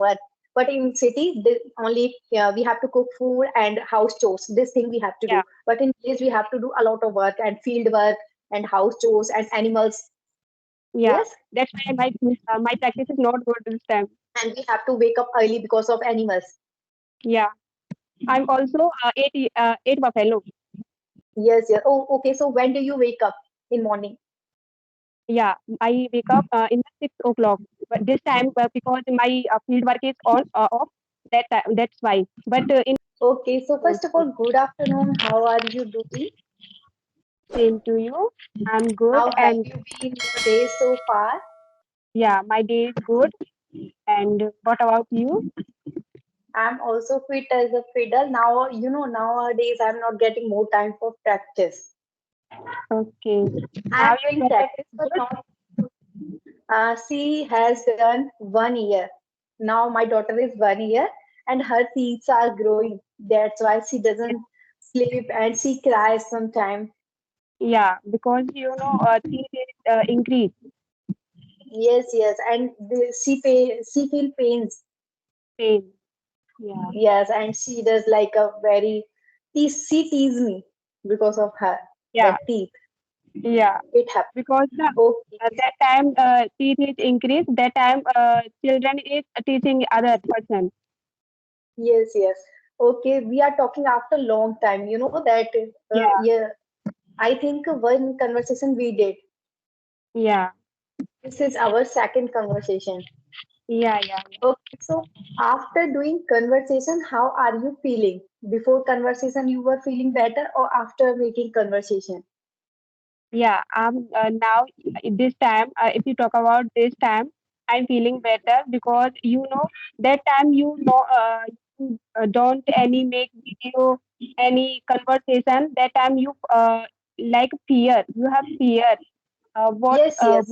work. But in city, only we have to cook food and house chores. This thing we have to Yeah, do. But in village, we have to do a lot of work and field work and house chores and animals. yeah. Yes, That's why my practice is not good this time. and we have to wake up early because of animals. Yeah, I'm also eight buffalo. Yes, yes. Oh, okay. So when do you wake up in morning? Yeah, I wake up in the 6 o'clock. But this time because my field work is on off that time. That's why. But in Okay. So first of all, good afternoon. How are you doing? same to you. I'm good, How have and you been your day so far? yeah, my day is good. And what about you? I'm also fit as a fiddle. Now, nowadays I'm not getting more time for practice. Okay. I'm Now your doing daughter practice, is but good. not. She has done 1 year. Now my daughter is 1 year, and her teeth are growing. That's why she Yeah, doesn't sleep and she cries sometimes. yeah, because teeth is increase Yes, yes, and she feel pains. pain. Yeah, Yes, and she does like a very she tease me because of her yeah, that teeth. yeah. It happens. Because Okay. that time teeth is increase. That time children is teaching other person. Yes, yes. Okay, we are talking after long time. You know that, Yeah, yeah, I think one conversation we did. yeah, This is our second conversation. yeah, yeah, Okay, so after doing conversation, how are you feeling? Before conversation, you were feeling better, or after making conversation? yeah. Now this time, if you talk about this time, I'm feeling better because that time you don't any make video, any conversation. That time you like fear. You have fear. What Yes, yes,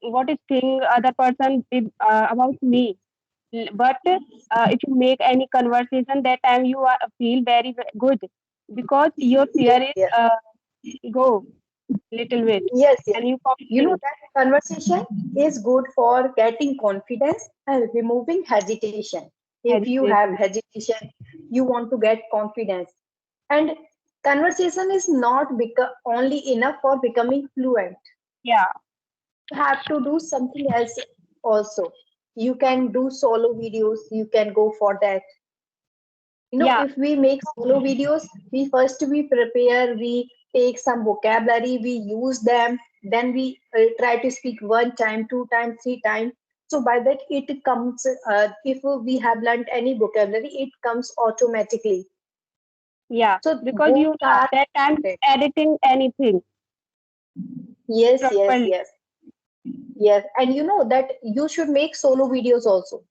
what is thing other person did about me. But if you make any conversation, that time you feel very good because your fear yes, is yes, go little bit yes, yes. and you You know confident. that conversation is good for getting confidence and removing hesitation. If you have Hesitation. hesitation, you want to get confidence. And conversation is not only enough for becoming fluent. Yeah, You have to do something else also. You can do solo videos, you can go for that. yeah, If we make solo videos, we prepare, we take some vocabulary, we use them, then we try to speak one time, two times, three times. So by that it comes, if we have learned any vocabulary, it comes automatically. yeah. So Because both are that time important. editing anything Yes, yes, properly. yes, yes. And you know that you should make solo videos also.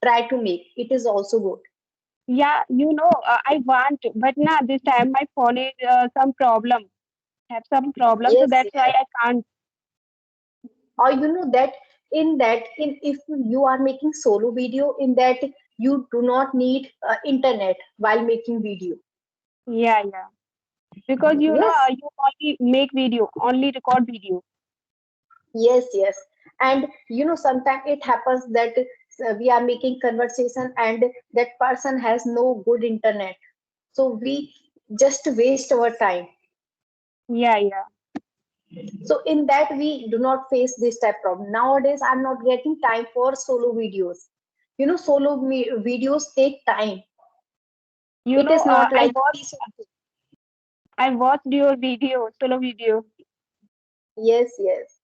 Try to make. It is also good. Yeah, I want, but now this time my phone is some problem, have some problem, so Yes, that's why yes. I can't. Or you know that in if you are making solo video, in that you do not need internet while making video. Yeah, yeah. Because Yes, you only make video, only record video. yes, yes. And sometimes it happens that we are making conversation and that person has no good internet, so we just waste our time. Yeah, yeah, So in that we do not face this type problem. Nowadays I'm not getting time for solo videos. Solo videos take time. It is not I like watch piece of. I watched your video, solo video. Yes, yes.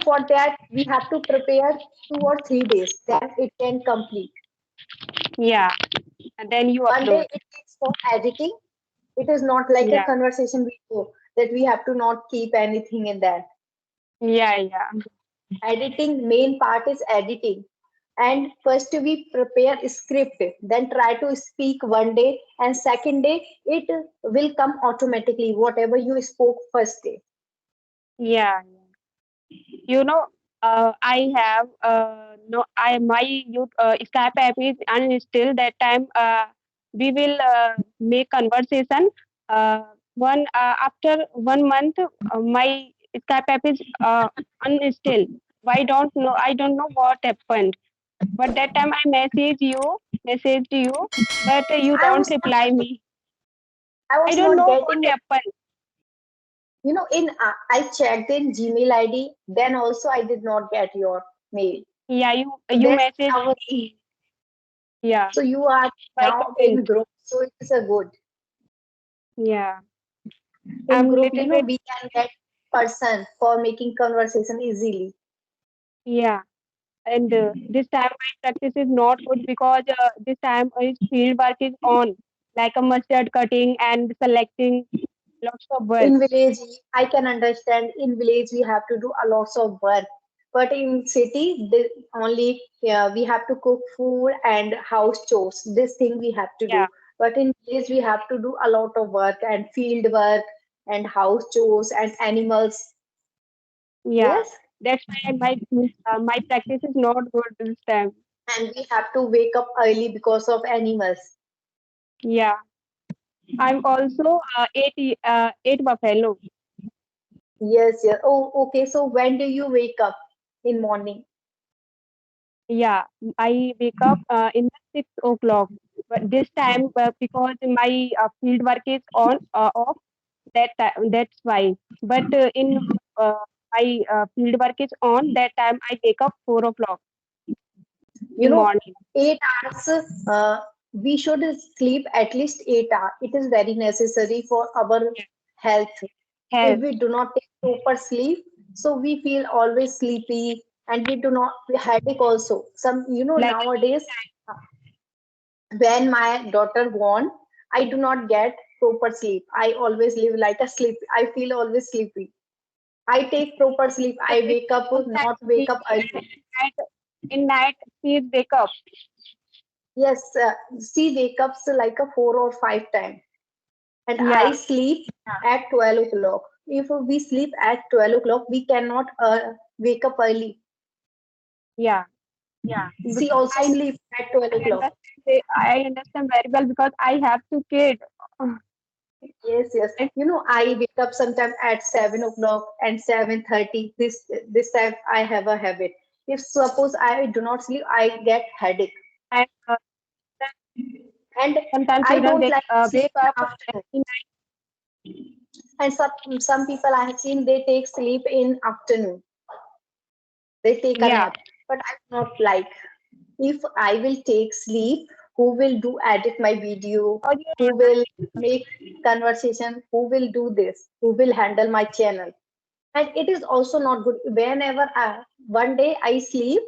For that, we have to prepare 2 or 3 days. Then it can complete. Yeah, and then you One day upload. it takes for editing. It is not like a Yeah, conversation video that we have to not keep anything in that. yeah, yeah, Editing, main part is editing. And first we prepare a script, then try to speak one day, and second day it will come automatically, whatever you spoke first day. yeah. You know, I have no, I my Skype app is uninstalled. That time, we will make conversation. Uh, one After 1 month, my Skype app is uninstalled. Why don't know? I don't know what happened. But that time I messaged you, but you I don't was not reply me. I I was don't not know what getting it. happened. In I checked in Gmail ID, then also I did not get your mail. Yeah, you So you that's messaged our. me. Yeah, So you are by now comment. in group, so it's a good. Yeah, In I'm group, little bit. we can get person for making conversation easily. Yeah, and this time my practice is not good because this time is field work is on, like a mustard cutting and selecting lots of work. In village, I can understand. In village, we have to do a lots of work, but in city, only we have to cook food and house chores. This thing we have to Yeah, do. But in village, we have to do a lot of work and field work and house chores and animals. yeah. Yes, That's why my practice is not good this time. and we have to wake up early because of animals. Yeah, I'm also eight buffalo. Yes, yes. Oh, okay. So when do you wake up in morning? Yeah, I wake up in the 6 o'clock. But this time, because my field work is on off, that time, that's why. But in uh, my field work is on, that time I wake up 4 o'clock You in know, morning. 8 hours. We should sleep at least 8 hours. It is very necessary for our Yeah. health. If Health. we do not take proper sleep, so we feel always sleepy, and we do not headache also. Some, Like nowadays when my daughter born, I do not get proper sleep. I always live like a sleep. I feel always sleepy. I take proper sleep. I wake up, not wake up early. night, in night, she wake up. Yes, she wake up like a 4 or 5 times, and I Yeah, sleep at 12 o'clock. If we sleep at 12 o'clock, we cannot wake up early. yeah. She Because also sleep at 12 o'clock. I understand very well because I have two kids. Yes, yes. Like, I wake up sometime at 7 o'clock and 7:30. This time I have a habit. If suppose I do not sleep, I get headache, and and sometimes I children don't like to sleep wake in up afternoon. in And some people I have seen, they take sleep in afternoon. They take a yeah. nap, but I do not like. If I will take sleep, who will do edit my video? Or you Who will make conversation? Who will do this? Who will handle my channel? And it is also not good. Whenever one day I sleep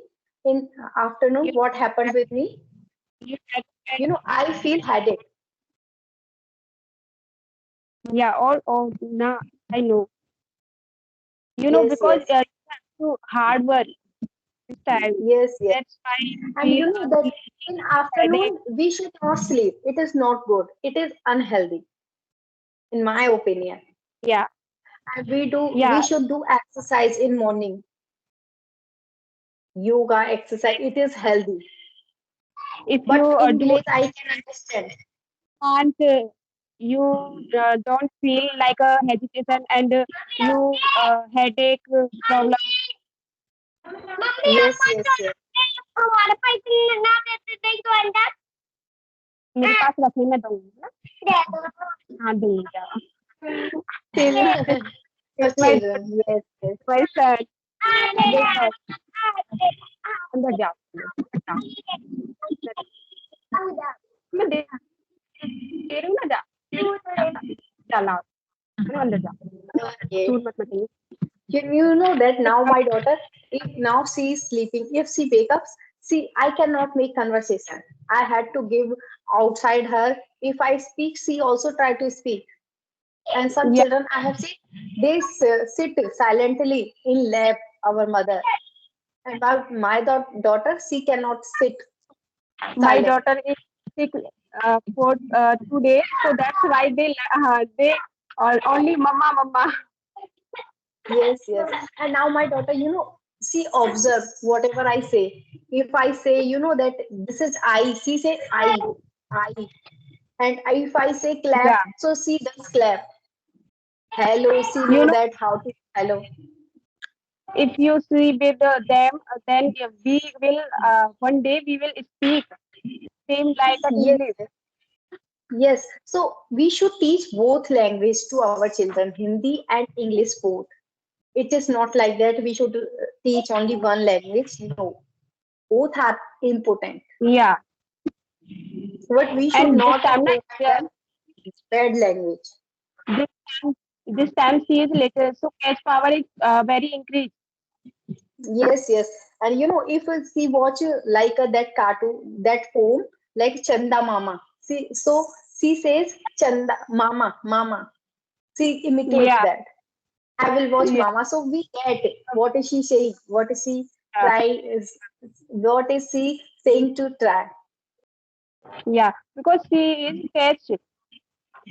in afternoon, you what happened with me? you have to I feel headache. yeah, all now I know. Yes, Because yes, you have to hard work this time. yes, yes. That's why And we you know that feel in headache. afternoon we should not sleep. It is not good. It is unhealthy, in my opinion. Yeah, And we yeah. should do exercise in morning. Yoga, exercise. It is healthy. If you But in do village, I can understand. can't you don't feel like a hesitation and you headache problem. Yes, yes, yes. मेरे पास रखने में दूंगी ना हाँ दूंगी फिर For मैं children, yes, yes. मैं सर देखो अंदर जाओ जाओ मैं दे दे रही हूँ ना जा चल आओ अंदर जाओ Okay. दूर मत मत You know that now my daughter, if now she is sleeping, if she wake up, see, I cannot make conversation. I had to give outside her. If I speak, she also try to speak. And some yeah children I have seen, they sit silently in lap our mother. And my daughter, she cannot sit my silent. daughter is sick for 2 days so that's why they are only mama Yes, yes. And now my daughter, she observe whatever I say. If I say, that this is I, she say I. And if I say clap, yeah so she does clap. Hello, she you know know that how to hello. if you see with them, then we will one day we will speak same like an Yes, English. yes. So we should teach both language to our children, Hindi and English both. It is not like that we should teach only one language. No, both are important. Yeah, But we should and this not time, provide them bad language. this time, this time she is little, so catch power is very increased. Yes, yes. And if she watch that cartoon, that poem, like Chanda Mama. So she says Chanda Mama, Mama. She imitates Yeah, that. I will watch yeah, Mama. So we get it. What is she saying? What is she yeah, try? What is she saying to try? yeah, because she is catch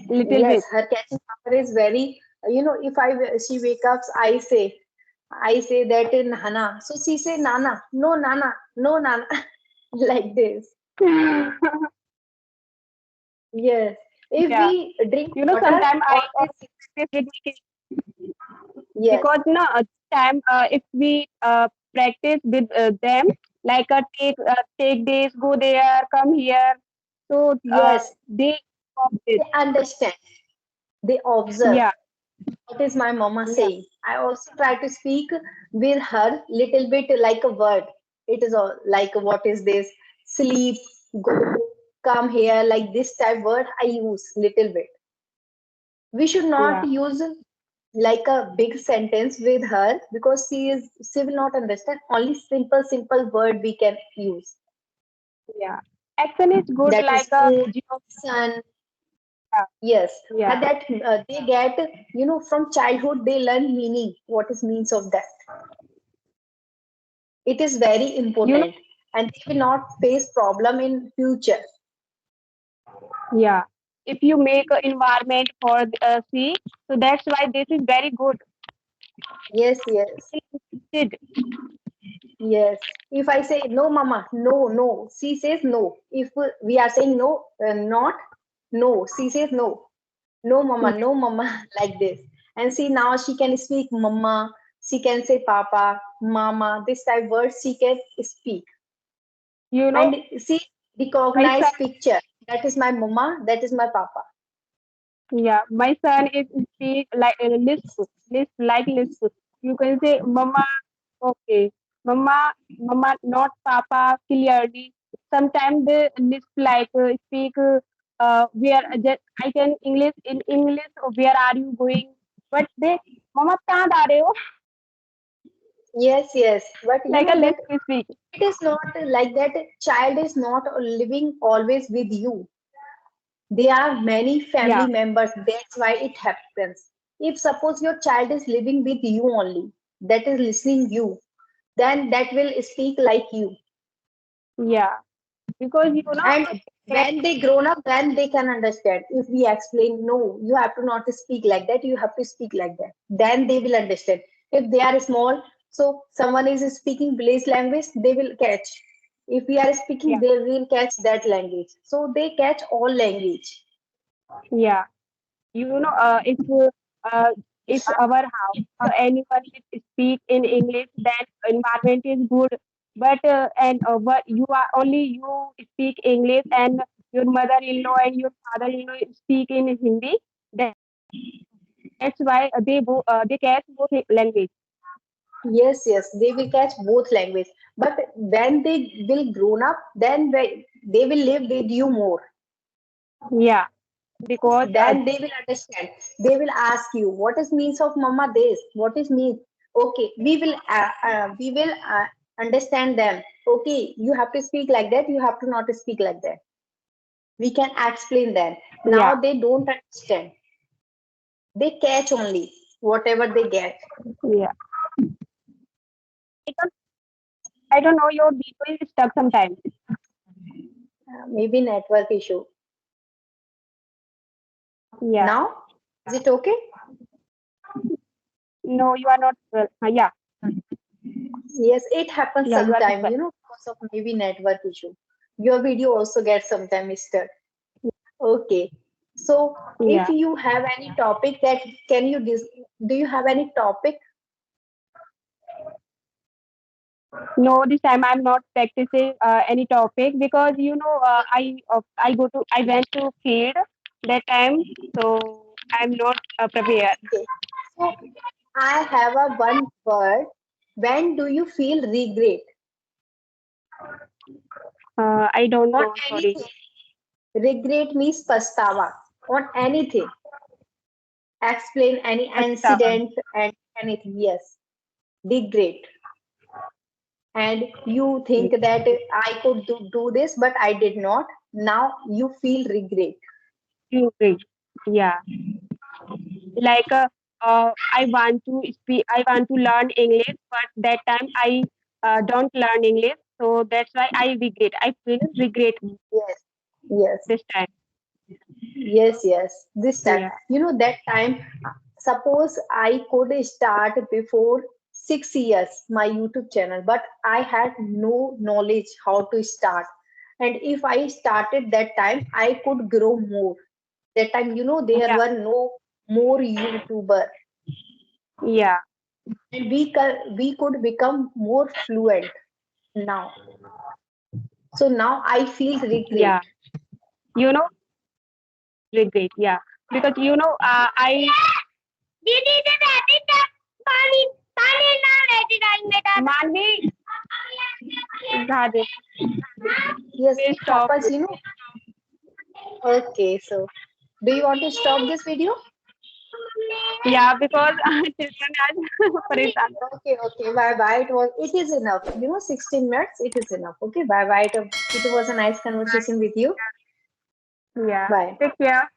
little Yes, bit. her catching power is very. If she wake up, I say that in Nana. So she say Nana, no Nana, no Nana, like this. Yes. If Yeah, we drink water, sometimes I always also practice with my kids yes, because time if we practice with them like take this, go there, come here, so yes, they of this. they understand, they observe. Yeah, What is my mama yeah, saying? I also try to speak with her little bit like a word. It is all like what is this? Sleep, go, come here, like this type word I use little bit. We should not yeah, use like a big sentence with her because she will not understand. Only simple word we can use. yeah. Action is good That like is a moon, geo. sun. Yeah, Yes, yeah, and that they get, from childhood they learn meaning. What is means of that? It is very you know, important, and they will not face problem in future. yeah. If you make an environment for sea, so that's why this is very good. Yes, yes, Did yes. If I say no, mama, no, no, she says no. If we are saying no, not no, she says no. No, mama, no, mama, like this. And see, now she can speak mama, she can say papa, mama, this type words she can speak. you know And see, my son? recognize picture. That is my mama, that is my papa. Yeah, my son is speak like lisp like lisp. You can say mama, okay, mama, not papa clearly. Sometimes they lisp like speak where just I can English in English. Where are you going? But they mama कहाँ जा रहे हो? Yes, yes. But you Like know a that lisp speak. it is not like that. Child is not living always with you. There are many family Yeah, members. That's why it happens. If suppose your child is living with you only, that is listening you, then that will speak like you. yeah, because And that when they grown up, then they can understand. If we explain, no, you have to not speak like that, you have to speak like that. Then they will understand. If they are small, so someone is speaking village language, they will catch. If we are speaking, yeah, they will catch that language. So they catch all language. yeah. If uh, if our house or anyone will speak in English, then environment is good. But and what you are only you speak English and your mother-in-law and your father-in-law speak in Hindi. That's why they catch both language. Yes, yes, they will catch both language. But when they will grown up, then they will live with you more. Yeah, because Then they will understand. They will ask you, what is means of mama this? What is means? Okay, we will understand them. Okay, you have to speak like that. You have to not speak like that. We can explain them. yeah, Now they don't understand. They catch only whatever they get. yeah. I don't I don't know your video is stuck sometimes. Maybe network issue. Yeah. Now, is it okay? No, you are not well. Yeah, Yes, it happens yeah, you are sometime, well. because of maybe network issue. Your video also gets sometime stuck. Okay. So if Yeah. you have any topic that can you do you have any topic? No, this time I'm not practicing any topic because I went to field that time, so I'm not prepared. Okay. So I have a one word. When do you feel regret I don't on know. Sorry, anything? Regret means pastawa on anything. Explain any Pachtawa. incident and anything. Yes, regret. And you think that I could do this, but I did not. Now you feel regret. English. Yeah, like I want to speak. I want to learn English, but that time I don't learn English, so that's why I regret. I feel regret Yes, yes. this time. Yes, yes. This time, Yeah, that time, suppose I could start before 6 years my YouTube channel, but I had no knowledge how to start. And if I started that time, I could grow more. That time, there yeah, were no more YouTuber, yeah, and we could become more fluent now. So now I feel regret. yeah. You know, regret. Yeah, because I मानवी Radhe Yes, please stop Papa's, okay. So, do you want to stop this video? yeah because children are परेशान Okay, okay, bye bye. It is enough. 16 minutes, it is enough. Okay, bye bye. It was a nice conversation with you. yeah Bye. take care